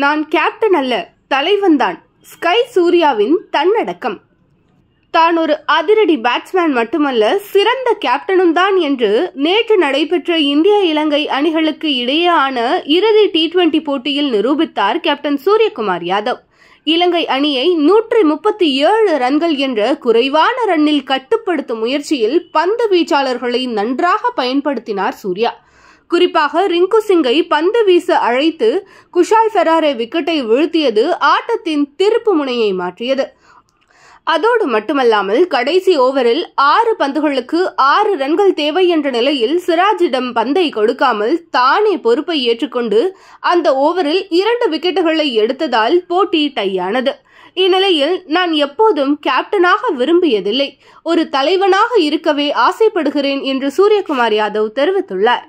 நான் கேப்டன் அல்ல, தலைவன்தான். ஸ்கை சூர்யாவின் தன்னடக்கம். தான் ஒரு அதிரடி பேட்ஸ்மேன் மட்டுமல்ல, சிறந்த கேப்டனும் தான் என்று நேற்று நடைபெற்ற இந்தியா இலங்கை அணிகளுக்கு இடையேயான இறுதி T20 போட்டியில் நிரூபித்தார் கேப்டன் சூரியகுமார் யாதவ். இலங்கை அணியை 137 ரன்கள் என்ற குறைவான ரன்னில் கட்டுப்படுத்தும் முயற்சியில் பந்து வீச்சாளர்களை நன்றாக பயன்படுத்தினார் சூர்யா. குறிப்பாக ரிங்கு சிங்கை பந்து வீச அழைத்து குஷால் ஃபெராரே விக்கெட்டை வீழ்த்தியது ஆட்டத்தின் திருப்பு முனையை மாற்றியது. அதோடு மட்டுமல்லாமல் கடைசி ஓவரில் 6 பந்துகளுக்கு 6 ரன்கள் தேவை என்ற நிலையில் சிராஜிடம் பந்தை கொடுக்காமல் தானே பொறுப்பை ஏற்றுக்கொண்டு அந்த ஓவரில் 2 விக்கெட்டுகளை எடுத்ததால் போட்டி டையானது. இந்நிலையில் நான் எப்போதும் கேப்டனாக விரும்பியதில்லை, ஒரு தலைவனாக இருக்கவே ஆசைப்படுகிறேன் என்று சூரியகுமார் யாதவ் தெரிவித்துள்ளார்.